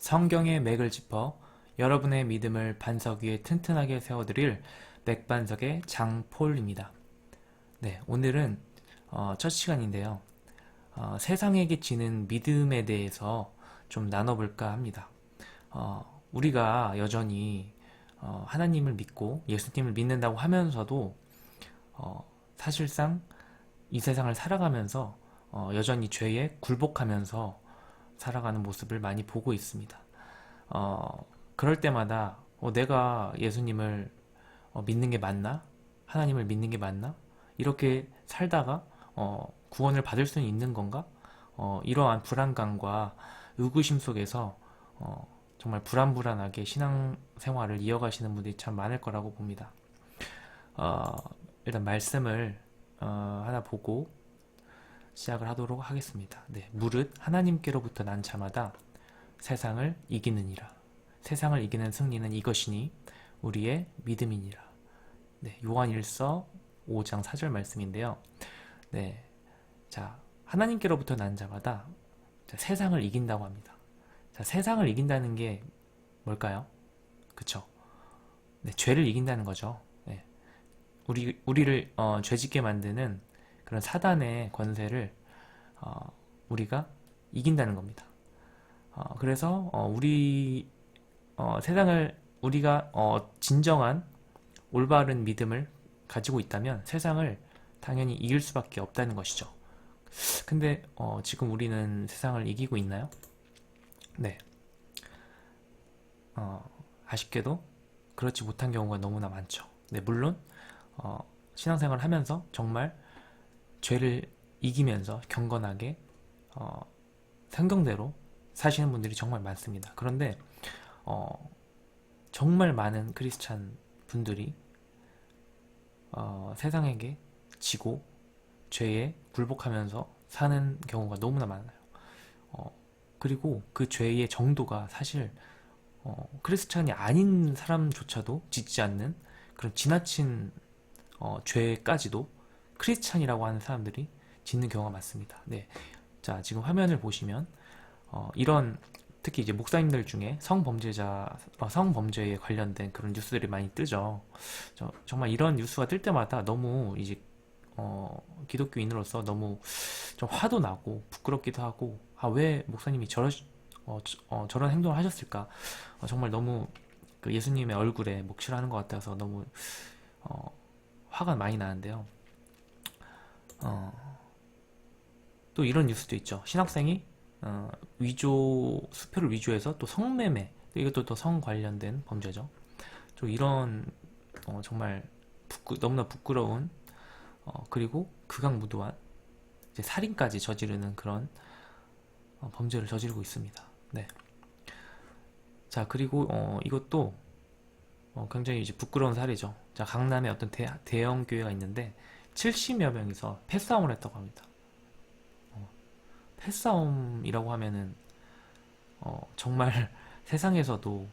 성경의 맥을 짚어 여러분의 믿음을 반석 위에 튼튼하게 세워드릴 맥반석의 장폴입니다. 네, 오늘은 첫 시간인데요. 세상에게 지는 믿음에 대해서 좀 나눠볼까 합니다. 우리가 여전히 하나님을 믿고 예수님을 믿는다고 하면서도 사실상 이 세상을 살아가면서 여전히 죄에 굴복하면서 살아가는 모습을 많이 보고 있습니다. 그럴 때마다 내가 예수님을 믿는 게 맞나? 하나님을 믿는 게 맞나? 이렇게 살다가 구원을 받을 수는 있는 건가? 이러한 불안감과 의구심 속에서 정말 불안불안하게 신앙생활을 이어가시는 분들이 참 많을 거라고 봅니다. 일단 말씀을 하나 보고 시작을 하도록 하겠습니다. 네, 무릇 하나님께로부터 난 자마다 세상을 이기느니라. 세상을 이기는 승리는 이것이니 우리의 믿음이니라. 네, 요한일서 5장 4절 말씀인데요. 네, 자, 하나님께로부터 난 자마다 세상을 이긴다고 합니다. 자, 세상을 이긴다는 게 뭘까요? 그쵸? 네, 죄를 이긴다는 거죠. 네, 우리를 죄짓게 만드는 그런 사단의 권세를 우리가 이긴다는 겁니다. 그래서 세상을 우리가 진정한 올바른 믿음을 가지고 있다면 세상을 당연히 이길 수밖에 없다는 것이죠. 근데 지금 우리는 세상을 이기고 있나요? 네. 아쉽게도 그렇지 못한 경우가 너무나 많죠. 네, 물론 신앙생활을 하면서 정말 죄를 이기면서 경건하게 성경대로 사시는 분들이 정말 많습니다. 그런데 정말 많은 크리스찬 분들이 세상에게 지고 죄에 굴복하면서 사는 경우가 너무나 많아요. 그리고 그 죄의 정도가 사실 크리스찬이 아닌 사람조차도 짓지 않는 그런 지나친 죄까지도 크리스찬이라고 하는 사람들이 짓는 경우가 많습니다. 네, 자, 지금 화면을 보시면 이런 특히 이제 목사님들 중에 성범죄에 관련된 그런 뉴스들이 많이 뜨죠. 정말 이런 뉴스가 뜰 때마다 너무 이제 기독교인으로서 너무 좀 화도 나고 부끄럽기도 하고, 왜 목사님이 저런 행동을 하셨을까? 정말 너무 그 예수님의 얼굴에 목칠하는 것 같아서 너무 화가 많이 나는데요. 또 이런 뉴스도 있죠. 신학생이 수표를 위조해서 또 성매매, 이것도 또 성 관련된 범죄죠. 좀 이런 정말 너무나 부끄러운 그리고 극악무도한 이제 살인까지 저지르는 그런 범죄를 저지르고 있습니다. 네. 자, 그리고 이것도 굉장히 이제 부끄러운 사례죠. 자, 강남에 어떤 대형 교회가 있는데 70여 명이서 패싸움을 했다고 합니다. 패싸움이라고 하면은 정말 세상에서도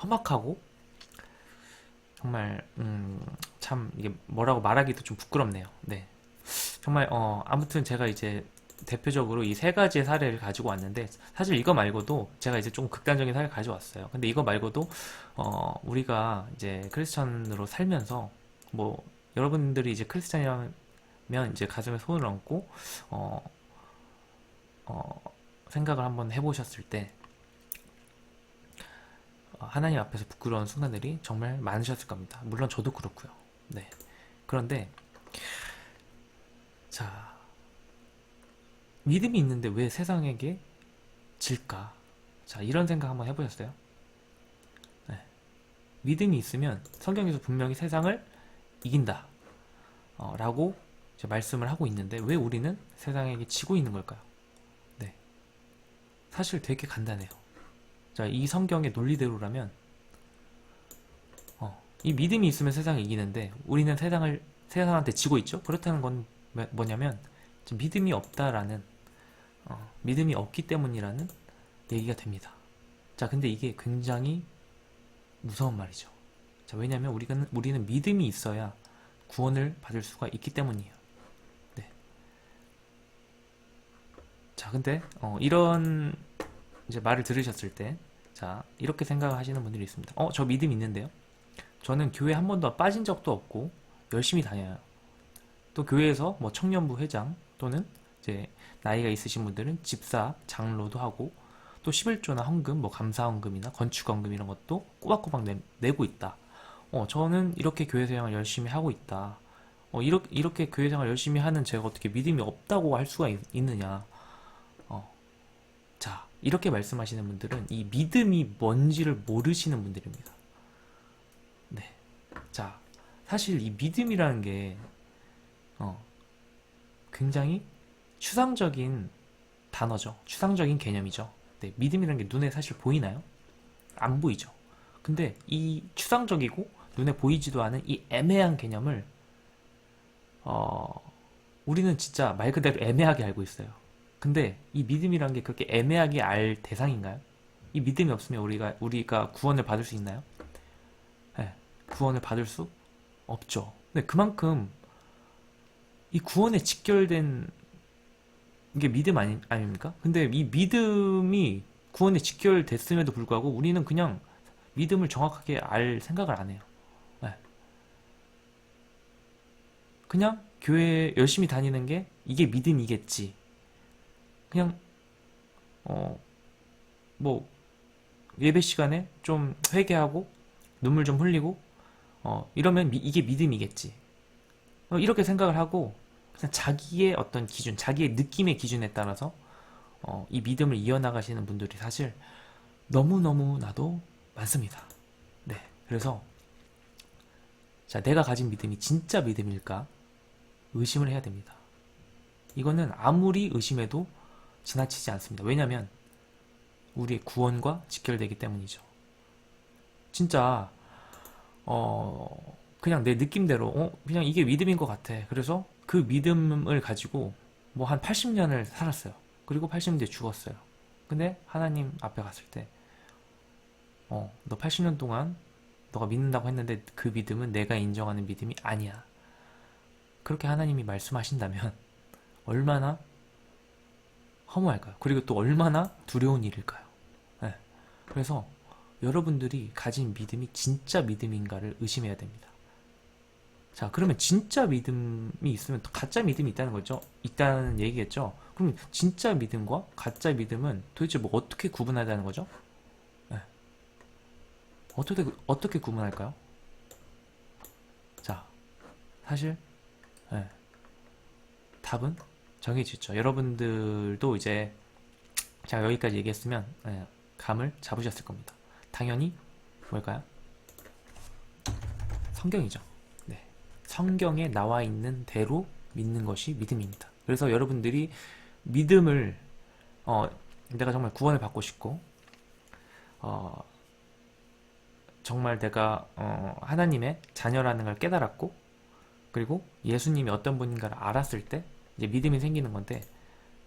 험악하고 정말 참 이게 뭐라고 말하기도 좀 부끄럽네요. 네, 정말 아무튼 제가 이제 대표적으로 이 세 가지의 사례를 가지고 왔는데, 사실 이거 말고도 제가 이제 좀 극단적인 사례를 가져왔어요. 근데 이거 말고도 우리가 이제 크리스천으로 살면서 뭐 여러분들이 이제 크리스천이라면 이제 가슴에 손을 얹고 생각을 한번 해보셨을 때 하나님 앞에서 부끄러운 순간들이 정말 많으셨을 겁니다. 물론 저도 그렇고요. 네. 그런데 자, 믿음이 있는데 왜 세상에게 질까? 자, 이런 생각 한번 해보셨어요? 네. 믿음이 있으면 성경에서 분명히 세상을 이긴다 라고 말씀을 하고 있는데 왜 우리는 세상에게 지고 있는 걸까요? 네. 사실 되게 간단해요. 자, 이 성경의 논리대로라면 이 믿음이 있으면 세상을 이기는데 우리는 세상한테 지고 있죠? 그렇다는 건 뭐냐면 믿음이 없다라는 믿음이 없기 때문이라는 얘기가 됩니다. 자, 근데 이게 굉장히 무서운 말이죠. 자, 왜냐하면 우리는 믿음이 있어야 구원을 받을 수가 있기 때문이에요. 네. 자, 근데 이런 이제 말을 들으셨을 때, 자, 이렇게 생각하시는 분들이 있습니다. 저 믿음 있는데요? 저는 교회 한 번도 빠진 적도 없고, 열심히 다녀요. 또 교회에서 뭐 청년부 회장, 또는 이제 나이가 있으신 분들은 집사, 장로도 하고, 또 11조나 헌금, 뭐 감사헌금이나 건축헌금 이런 것도 꼬박꼬박 내고 있다. 저는 이렇게 교회 생활 열심히 하고 있다. 이렇게 교회 생활 열심히 하는 제가 어떻게 믿음이 없다고 할 수가 있느냐. 자, 이렇게 말씀하시는 분들은 이 믿음이 뭔지를 모르시는 분들입니다. 네. 자, 사실 이 믿음이라는 게, 굉장히 추상적인 단어죠. 추상적인 개념이죠. 네, 믿음이라는 게 눈에 사실 보이나요? 안 보이죠. 근데 이 추상적이고 눈에 보이지도 않은 이 애매한 개념을 우리는 진짜 말 그대로 애매하게 알고 있어요. 근데 이 믿음이란 게 그렇게 애매하게 알 대상인가요? 이 믿음이 없으면 우리가 구원을 받을 수 있나요? 네, 구원을 받을 수 없죠. 근데 그만큼 이 구원에 직결된 게 믿음 아닙니까? 근데 이 믿음이 구원에 직결됐음에도 불구하고 우리는 그냥 믿음을 정확하게 알 생각을 안 해요. 네. 그냥 교회 열심히 다니는 게 이게 믿음이겠지. 그냥 뭐 예배 시간에 좀 회개하고 눈물 좀 흘리고 이러면 이게 믿음이겠지. 이렇게 생각을 하고 그냥 자기의 어떤 기준, 자기의 느낌의 기준에 따라서 이 믿음을 이어나가시는 분들이 사실 너무너무나도 많습니다. 네, 그래서 자, 내가 가진 믿음이 진짜 믿음일까 의심을 해야 됩니다. 이거는 아무리 의심해도 지나치지 않습니다. 왜냐하면 우리의 구원과 직결되기 때문이죠. 진짜 그냥 내 느낌대로 그냥 이게 믿음인 것 같아. 그래서 그 믿음을 가지고 뭐 한 80년을 살았어요. 그리고 80년 뒤에 죽었어요. 근데 하나님 앞에 갔을 때 너 80년 동안 너가 믿는다고 했는데 그 믿음은 내가 인정하는 믿음이 아니야. 그렇게 하나님이 말씀하신다면 얼마나 허무할까요? 그리고 또 얼마나 두려운 일일까요? 네. 그래서 여러분들이 가진 믿음이 진짜 믿음인가를 의심해야 됩니다. 자, 그러면 진짜 믿음이 있으면 또 가짜 믿음이 있다는 거죠? 있다는 얘기겠죠? 그럼 진짜 믿음과 가짜 믿음은 도대체 뭐 어떻게 구분하자는 거죠? 네. 어떻게 구분할까요? 자, 사실 네. 답은 정해지죠. 여러분들도 이제 제가 여기까지 얘기했으면 감을 잡으셨을 겁니다. 당연히 뭘까요? 성경이죠. 네. 성경에 나와 있는 대로 믿는 것이 믿음입니다. 그래서 여러분들이 믿음을 내가 정말 구원을 받고 싶고 정말 내가 하나님의 자녀라는 걸 깨달았고 그리고 예수님이 어떤 분인가를 알았을 때 이제 믿음이 생기는 건데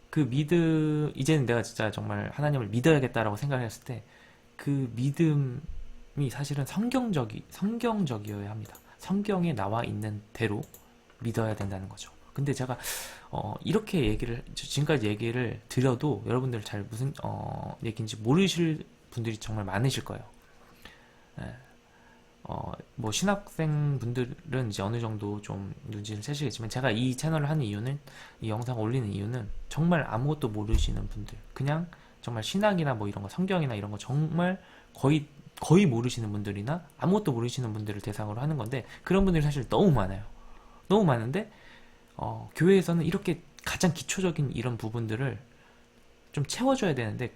그 믿음 이제는 내가 진짜 정말 하나님을 믿어야겠다라고 생각을 했을 때 그 믿음이 사실은 성경적이어야 합니다. 성경에 나와 있는 대로 믿어야 된다는 거죠. 근데 제가 이렇게 지금까지 얘기를 드려도 여러분들 잘 무슨 얘기인지 모르실 분들이 정말 많으실 거예요. 예. 뭐 신학생 분들은 이제 어느 정도 좀 눈치를 채시겠지만 제가 이 채널을 하는 이유는 이 영상을 올리는 이유는 정말 아무것도 모르시는 분들 그냥 정말 신학이나 뭐 이런 거 성경이나 이런 거 정말 거의 모르시는 분들이나 아무것도 모르시는 분들을 대상으로 하는 건데 그런 분들이 사실 너무 많아요. 너무 많은데 교회에서는 이렇게 가장 기초적인 이런 부분들을 좀 채워줘야 되는데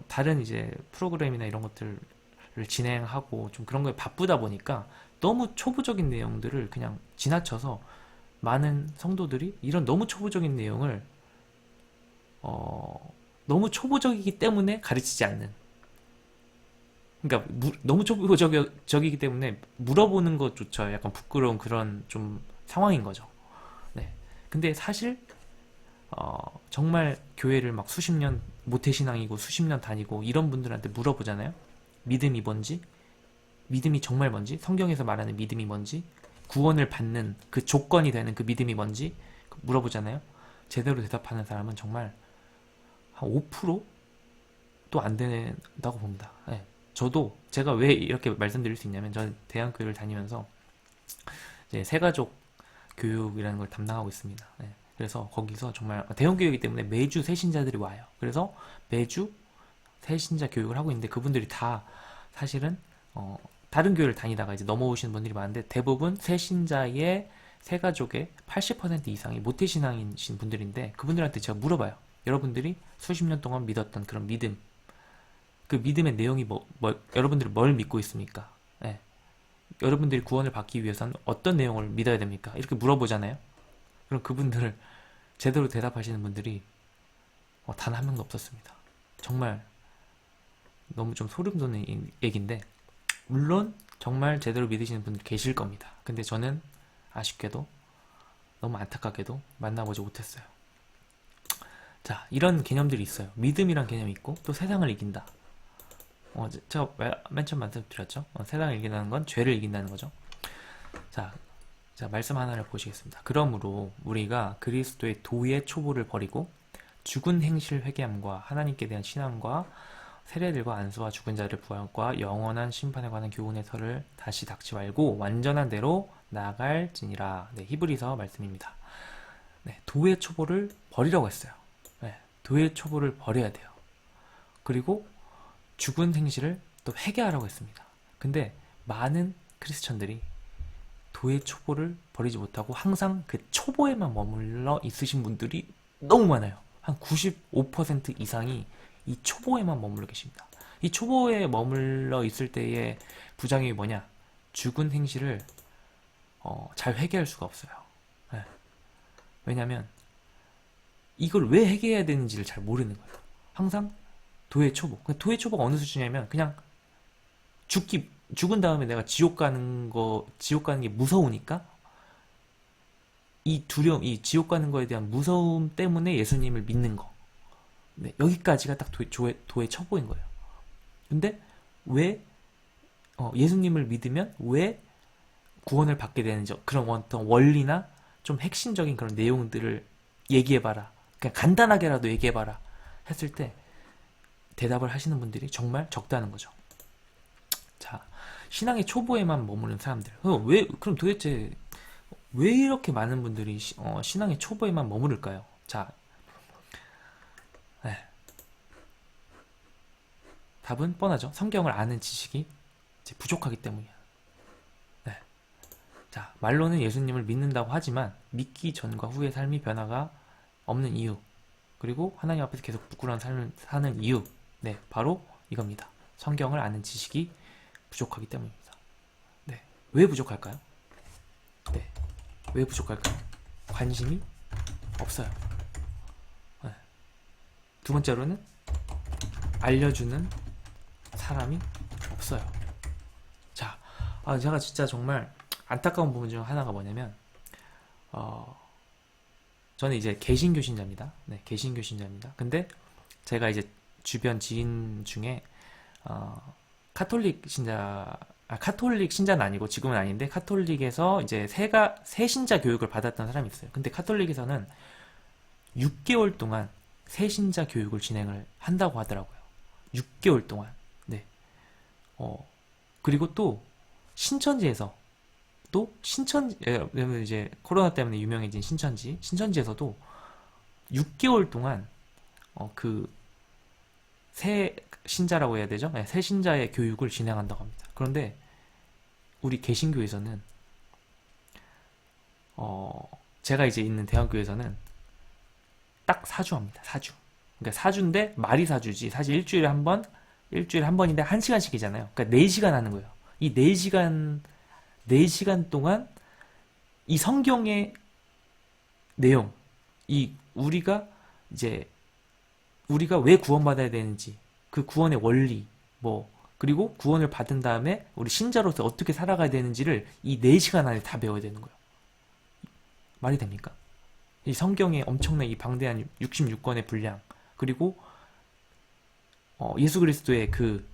다른 이제 프로그램이나 이런 것들을 진행하고 좀 그런 거에 바쁘다 보니까 너무 초보적인 내용들을 그냥 지나쳐서 많은 성도들이 이런 너무 초보적인 내용을 너무 초보적이기 때문에 가르치지 않는 그러니까 너무 초보적이기 때문에 물어보는 것조차 약간 부끄러운 그런 좀 상황인 거죠. 네. 근데 사실 정말 교회를 막 수십 년 모태신앙이고 수십 년 다니고 이런 분들한테 물어보잖아요. 믿음이 뭔지, 믿음이 정말 뭔지, 성경에서 말하는 믿음이 뭔지, 구원을 받는 그 조건이 되는 그 믿음이 뭔지 물어보잖아요. 제대로 대답하는 사람은 정말 한 5%? 또 안 된다고 봅니다. 예. 저도 제가 왜 이렇게 말씀드릴 수 있냐면 저는 대한교회를 다니면서 이제 새가족 교육이라는 걸 담당하고 있습니다. 예. 그래서 거기서 정말 대형교회이기 때문에 매주 새신자들이 와요. 그래서 매주 새신자 교육을 하고 있는데 그분들이 다 사실은 다른 교회를 다니다가 이제 넘어오시는 분들이 많은데 대부분 새신자의 새가족의 80% 이상이 모태신앙이신 분들인데 그분들한테 제가 물어봐요. 여러분들이 수십 년 동안 믿었던 그런 믿음, 그 믿음의 내용이 여러분들이 뭘 믿고 있습니까? 예. 여러분들이 구원을 받기 위해서는 어떤 내용을 믿어야 됩니까? 이렇게 물어보잖아요. 그럼 그분들을 제대로 대답하시는 분들이 단 한 명도 없었습니다. 정말 너무 좀 소름 돋는 얘기인데 물론 정말 제대로 믿으시는 분들 계실 겁니다. 근데 저는 아쉽게도 너무 안타깝게도 만나보지 못했어요. 자, 이런 개념들이 있어요. 믿음이란 개념이 있고 또 세상을 이긴다. 제가 맨 처음 말씀드렸죠. 세상을 이긴다는 건 죄를 이긴다는 거죠. 자, 말씀 하나를 보시겠습니다. 그러므로 우리가 그리스도의 도의 초보를 버리고 죽은 행실 회개함과 하나님께 대한 신앙과 세례들과 안수와 죽은 자를 부활과 영원한 심판에 관한 교훈의 설을 다시 닥치 말고 완전한 대로 나아갈지니라. 네, 히브리서 말씀입니다. 네, 도의 초보를 버리라고 했어요. 네, 도의 초보를 버려야 돼요. 그리고 죽은 행실을 또 회개하라고 했습니다. 근데 많은 크리스천들이 도의 초보를 버리지 못하고 항상 그 초보에만 머물러 있으신 분들이 너무 많아요. 한 95% 이상이 이 초보에만 머물러 계십니다. 이 초보에 머물러 있을 때의 부작용이 뭐냐? 죽은 행실을 잘 회개할 수가 없어요. 네. 왜냐면 이걸 왜 회개해야 되는지를 잘 모르는 거예요. 항상 도의 초보. 도의 초보가 어느 수준이냐면 그냥 죽은 다음에 내가 지옥 가는 게 무서우니까 이 지옥 가는 거에 대한 무서움 때문에 예수님을 믿는 거. 네, 여기까지가 딱 도의 초보인 거예요. 근데 왜 예수님을 믿으면 왜 구원을 받게 되는지 그런 어떤 원리나 좀 핵심적인 그런 내용들을 얘기해봐라. 그냥 간단하게라도 얘기해봐라. 했을 때 대답을 하시는 분들이 정말 적다는 거죠. 자, 신앙의 초보에만 머무는 사람들. 그럼 도대체 왜 이렇게 많은 분들이 신앙의 초보에만 머무를까요? 자, 네. 답은 뻔하죠. 성경을 아는 지식이 이제 부족하기 때문이야. 네. 자, 말로는 예수님을 믿는다고 하지만 믿기 전과 후의 삶이 변화가 없는 이유, 그리고 하나님 앞에서 계속 부끄러운 삶을 사는 이유, 네, 바로 이겁니다. 성경을 아는 지식이 부족하기 때문입니다. 네, 왜 부족할까요? 네, 왜 부족할까요? 관심이 없어요. 네. 두 번째로는 알려주는 사람이 없어요. 자, 제가 진짜 정말 안타까운 부분 중 하나가 뭐냐면 저는 이제 개신교 신자입니다. 네, 개신교 신자입니다. 근데 제가 이제 주변 지인 중에 카톨릭 신자는 아니고 지금은 아닌데 카톨릭에서 이제 새신자 교육을 받았던 사람이 있어요. 근데 카톨릭에서는 6개월 동안 새신자 교육을 진행을 한다고 하더라고요. 6개월 동안. 네. 그리고 또 신천지에서 왜냐면 이제 코로나 때문에 유명해진 신천지에서도 6개월 동안 그 새 신자라고 해야 되죠? 네, 새 신자의 교육을 진행한다고 합니다. 그런데 우리 개신교에서는 제가 이제 있는 대학교에서는 딱 4주 합니다. 4주. 그러니까 4주인데 말이 4주지. 사실 일주일에 한 번인데 1시간씩이잖아요. 그러니까 4시간 하는 거예요. 이 4시간 동안 이 성경의 내용, 우리가 왜 구원받아야 되는지, 그 구원의 원리, 그리고 구원을 받은 다음에 우리 신자로서 어떻게 살아가야 되는지를 이 4시간 안에 다 배워야 되는 거예요. 말이 됩니까? 이 성경의 엄청난 이 방대한 66권의 분량, 그리고 예수 그리스도의 그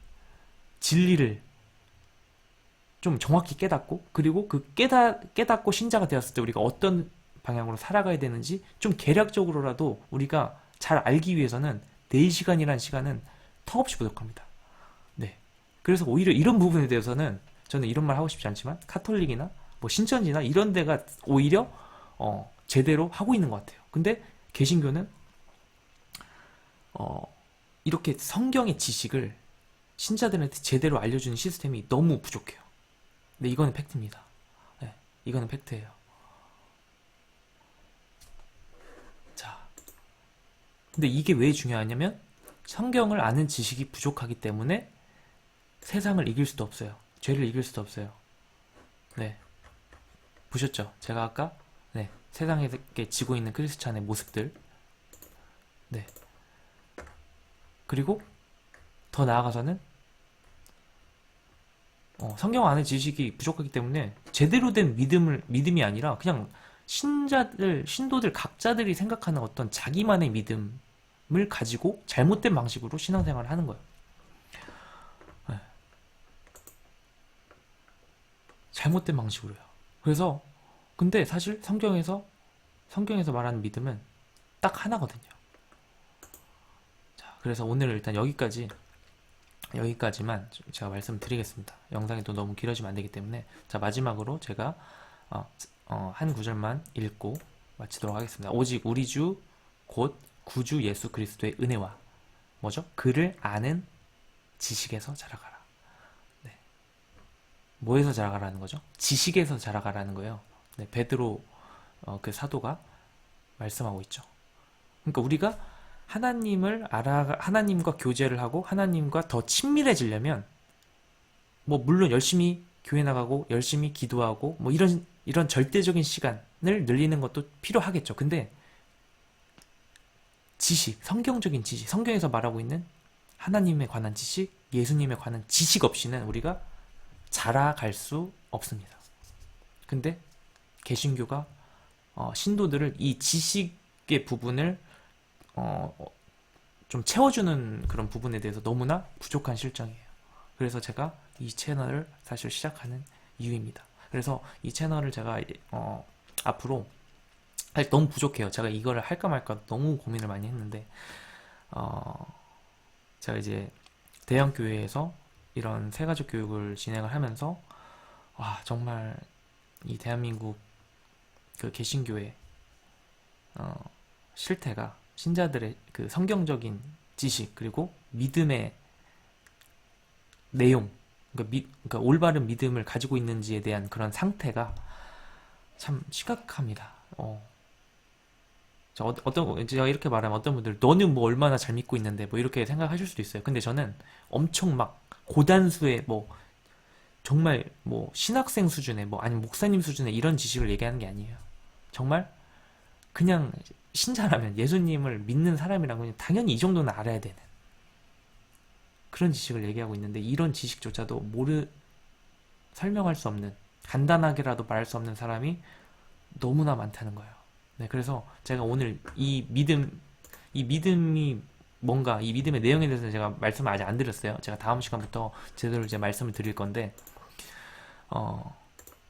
진리를 좀 정확히 깨닫고, 그리고 그 깨닫고 신자가 되었을 때 우리가 어떤 방향으로 살아가야 되는지 좀 계략적으로라도 우리가 잘 알기 위해서는 4시간이라는 시간은 턱없이 부족합니다. 네. 그래서 오히려 이런 부분에 대해서는 저는 이런 말 하고 싶지 않지만 카톨릭이나 뭐 신천지나 이런 데가 오히려 제대로 하고 있는 것 같아요. 근데 개신교는 이렇게 성경의 지식을 신자들한테 제대로 알려주는 시스템이 너무 부족해요. 근데 이거는 팩트입니다. 네, 이거는 팩트예요. 자, 근데 이게 왜 중요하냐면 성경을 아는 지식이 부족하기 때문에 세상을 이길 수도 없어요. 죄를 이길 수도 없어요. 네, 보셨죠? 제가 아까 네, 세상에 지고 있는 크리스찬의 모습들. 네, 그리고 더 나아가서는 성경 안에 지식이 부족하기 때문에 제대로 된 믿음이 아니라 그냥 신도들 각자들이 생각하는 어떤 자기만의 믿음을 가지고 잘못된 방식으로 신앙생활을 하는 거예요. 네. 잘못된 방식으로요. 그래서 근데 사실 성경에서 말하는 믿음은 딱 하나거든요. 자, 그래서 오늘 일단 여기까지만 제가 말씀드리겠습니다. 영상이 또 너무 길어지면 안 되기 때문에. 자, 마지막으로 제가 한 구절만 읽고 마치도록 하겠습니다. 오직 우리 주 곧 구주 예수 그리스도의 은혜와 뭐죠? 그를 아는 지식에서 자라가라. 네. 뭐에서 자라가라는 거죠? 지식에서 자라가라는 거예요. 네, 베드로 그 사도가 말씀하고 있죠. 그러니까 우리가 하나님과 교제를 하고 하나님과 더 친밀해지려면 뭐 물론 열심히 교회 나가고 열심히 기도하고 뭐 이런 절대적인 시간을 늘리는 것도 필요하겠죠. 근데 성경적인 지식, 성경에서 말하고 있는 하나님에 관한 지식, 예수님에 관한 지식 없이는 우리가 자라갈 수 없습니다. 근데 개신교가 신도들을 이 지식의 부분을 좀 채워주는 그런 부분에 대해서 너무나 부족한 실정이에요. 그래서 제가 이 채널을 사실 시작하는 이유입니다. 그래서 이 채널을 제가 앞으로 사실 너무 부족해요. 제가 이거를 할까 말까 너무 고민을 많이 했는데 제가 이제 대형 교회에서 이런 새가족 교육을 진행을 하면서 와, 정말 이 대한민국 그 개신교의 실태가 신자들의 그 성경적인 지식 그리고 믿음의 내용, 그러니까 올바른 믿음을 가지고 있는지에 대한 그런 상태가 참 심각합니다. 제가 이렇게 말하면 어떤 분들 너는 뭐 얼마나 잘 믿고 있는데 뭐 이렇게 생각하실 수도 있어요. 근데 저는 엄청 막 고단수의 뭐 정말 뭐 신학생 수준의 뭐 아니면 목사님 수준의 이런 지식을 얘기하는 게 아니에요. 정말 그냥 신자라면 예수님을 믿는 사람이라면 당연히 이 정도는 알아야 되는 그런 지식을 얘기하고 있는데 이런 지식조차도 설명할 수 없는 간단하게라도 말할 수 없는 사람이 너무나 많다는 거예요. 네, 그래서 제가 오늘 이 믿음이 뭔가 이 믿음의 내용에 대해서 제가 말씀을 아직 안 드렸어요. 제가 다음 시간부터 제대로 이제 말씀을 드릴 건데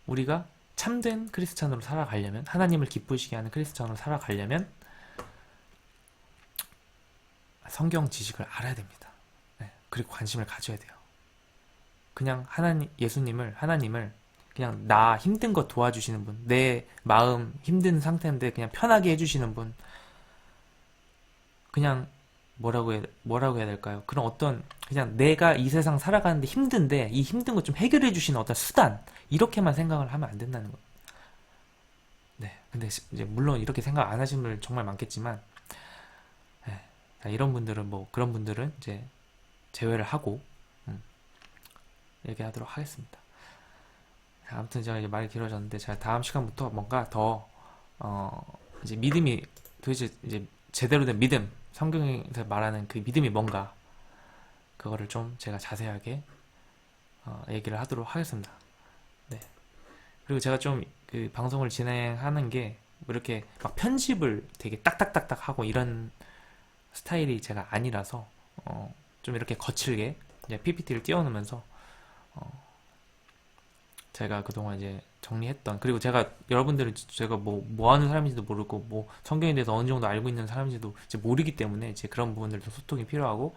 우리가 참된 크리스찬으로 살아가려면 하나님을 기쁘시게 하는 크리스찬으로 살아가려면 성경 지식을 알아야 됩니다. 네, 그리고 관심을 가져야 돼요. 그냥 하나님을 그냥 나 힘든 거 도와주시는 분, 내 마음 힘든 상태인데 그냥 편하게 해주시는 분, 그냥 뭐라고 해야 될까요? 그런 어떤 그냥 내가 이 세상 살아가는데 힘든데 이 힘든 거 좀 해결해 주시는 어떤 수단, 이렇게만 생각을 하면 안 된다는 거예요. 네, 근데 이제 물론 이렇게 생각 안 하시는 분들 정말 많겠지만 이런 분들은 그런 분들은 이제 제외를 하고 얘기하도록 하겠습니다. 아무튼 제가 이제 말이 길어졌는데 제가 다음 시간부터 뭔가 더 이제 믿음이 도대체 이제 제대로 된 믿음, 성경에서 말하는 그 믿음이 뭔가 그거를 좀 제가 자세하게 얘기를 하도록 하겠습니다. 네. 그리고 제가 좀 그 방송을 진행하는 게 뭐 이렇게 막 편집을 되게 딱딱딱딱 하고 이런 스타일이 제가 아니라서 좀 이렇게 거칠게 이제 PPT를 띄워놓으면서 제가 그동안 이제 정리했던, 그리고 여러분들은 제가 뭐 하는 사람인지도 모르고 뭐 성경에 대해서 어느 정도 알고 있는 사람인지도 이제 모르기 때문에 이제 그런 부분들도 소통이 필요하고